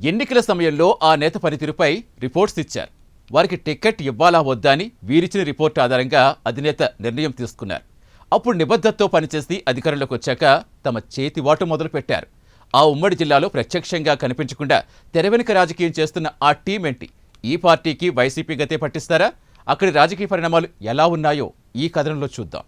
ఎన్నికల సమయంలో ఆ నేత పనితీరుపై రిపోర్ట్స్ ఇచ్చారు. వారికి టికెట్ ఇవ్వాలా వద్దా అని వీరిచ్చిన రిపోర్టు ఆధారంగా అధినేత నిర్ణయం తీసుకున్నారు. అప్పుడు నిబద్ధతతో పనిచేసి అధికారంలోకి వచ్చాక తమ చేతివాటు మొదలుపెట్టారు. ఆ ఉమ్మడి జిల్లాలో ప్రత్యక్షంగా కనిపించకుండా తెరవెనుక రాజకీయం చేస్తున్న ఆ టీం ఏంటి? ఈ పార్టీకి వైసీపీ గతే పట్టిస్తారా? అక్కడి రాజకీయ పరిణామాలు ఎలా ఉన్నాయో ఈ కథనంలో చూద్దాం.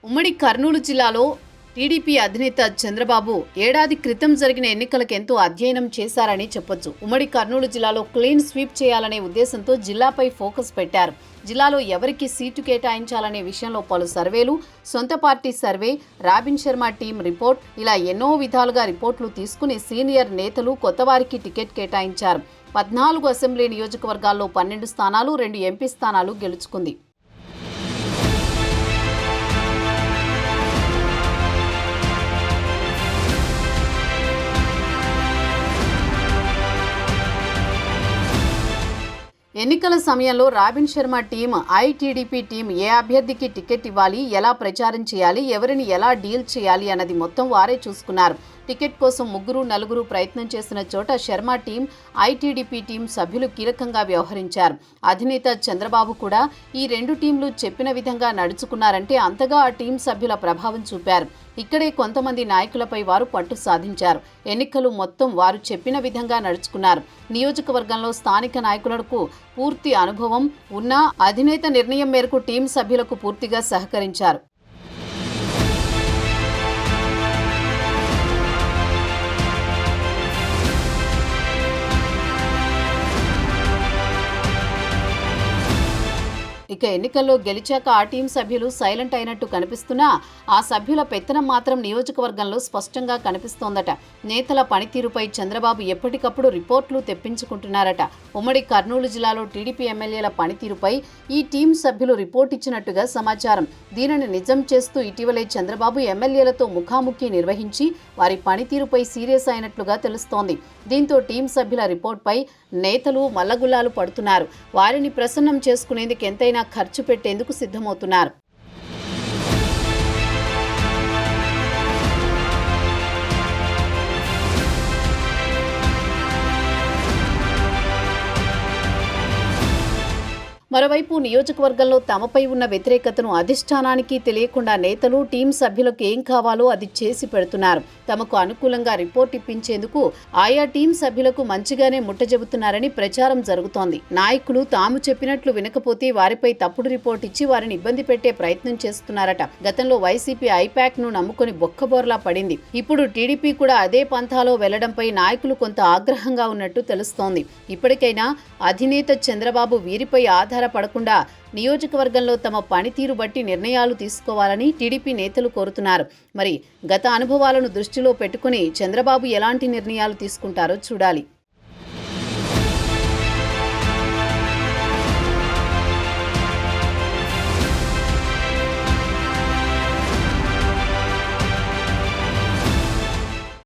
ఉమ్మడి కర్నూలు జిల్లాలో టీడీపీ అధినేత చంద్రబాబు ఏడాది క్రితం జరిగిన ఎన్నికలకు ఎంతో అధ్యయనం చేశారని చెప్పొచ్చు. ఉమ్మడి కర్నూలు జిల్లాలో క్లీన్ స్వీప్ చేయాలనే ఉద్దేశంతో జిల్లాపై ఫోకస్ పెట్టారు. జిల్లాలో ఎవరికి సీటు కేటాయించాలనే విషయంలో పలు సర్వేలు, సొంత party survey, robin Sharma team report ఇలా ఎన్నో విధాలుగా రిపోర్టులు తీసుకుని సీనియర్ నేతలు కొత్తవారికి టికెట్ కేటాయించారు. 14 అసెంబ్లీ నియోజకవర్గాల్లో 12 స్థానాలు, 2 ఎంపీ స్థానాలు గెలుచుకుంది. ఎన్నికల సమయంలో Robin Sharma team, ITDP team ఏ అభ్యర్థికి టికెట్ ఇవ్వాలి, ఎలా ప్రచారం చేయాలి, ఎవరిని ఎలా డీల్ చేయాలి అన్నది మొత్తం వారే చూసుకున్నారు. టికెట్ కోసం 3-4 ప్రయత్నం చేసిన చోట శర్మ టీం, ఐటీడీపీ టీం సభ్యులు కీలకంగా వ్యవహరించారు. అధినేత చంద్రబాబు కూడా ఈ 2 టీంలు చెప్పిన విధంగా నడుచుకున్నారంటే అంతగా ఆ టీం సభ్యుల ప్రభావం చూపారు. ఇక్కడే కొంతమంది నాయకులపై వారు పట్టు సాధించారు. ఎన్నికలు మొత్తం వారు చెప్పిన విధంగా నడుచుకున్నారు. నియోజకవర్గంలో స్థానిక నాయకులకు పూర్తి అనుభవం ఉన్నా అధినేత నిర్ణయం మేరకు టీం సభ్యులకు పూర్తిగా సహకరించారు. ఇక ఎన్నికల్లో గెలిచాక ఆ టీం సభ్యులు సైలెంట్ అయినట్టు కనిపిస్తున్నా ఆ సభ్యుల పెత్తనం మాత్రం నియోజకవర్గంలో స్పష్టంగా కనిపిస్తోందట. నేతల పనితీరుపై చంద్రబాబు ఎప్పటికప్పుడు రిపోర్టులు తెప్పించుకుంటున్నారట. ఉమ్మడి కర్నూలు జిల్లాలో టీడీపీ ఎమ్మెల్యేల పనితీరుపై ఈ టీం సభ్యులు రిపోర్ట్ ఇచ్చినట్టుగా సమాచారం. దీనిని నిజం చేస్తూ ఇటీవలే చంద్రబాబు ఎమ్మెల్యేలతో ముఖాముఖి నిర్వహించి వారి పనితీరుపై సీరియస్ అయినట్లుగా తెలుస్తోంది. దీంతో టీం సభ్యుల రిపోర్ట్పై నేతలు మల్లగుల్లాలు పడుతున్నారు. వారిని ప్రసన్నం చేసుకునేందుకు ఎంతైనా ఖర్చు పెట్టేందుకు సిద్ధమవుతున్నారు. మరోవైపు నియోజకవర్గంలో తమపై ఉన్న వ్యతిరేకతను అధిష్టానానికి తెలియకుండా నేతలు, టీం సభ్యులకు ఏం కావాలో అది చేసి పెడుతున్నారు. తమకు అనుకూలంగా రిపోర్ట్ ఇప్పించేందుకు ఆయా టీం సభ్యులకు మంచిగానే ముట్టజెబుతున్నారని ప్రచారం జరుగుతోంది. నాయకులు తాము చెప్పినట్లు వినకపోతే వారిపై తప్పుడు రిపోర్ట్ ఇచ్చి వారిని ఇబ్బంది పెట్టే ప్రయత్నం చేస్తున్నారట. గతంలో వైసీపీ ఐపాక్ ను నమ్ముకుని బొక్కబోర్లా పడింది. ఇప్పుడు టీడీపీ కూడా అదే పంథాలో వెళ్లడంపై నాయకులు కొంత ఆగ్రహంగా ఉన్నట్టు తెలుస్తోంది. ఇప్పటికైనా అధినేత చంద్రబాబు వీరిపై ఆధారపడకుండా నియోజకవర్గంలో తమ పనితీరు బట్టి నిర్ణయాలు తీసుకోవాలని టీడీపీ నేతలు కోరుతున్నారు. మరి గత అనుభవాలను దృష్టిలో పెట్టుకుని చంద్రబాబు ఎలాంటి నిర్ణయాలు తీసుకుంటారో చూడాలి.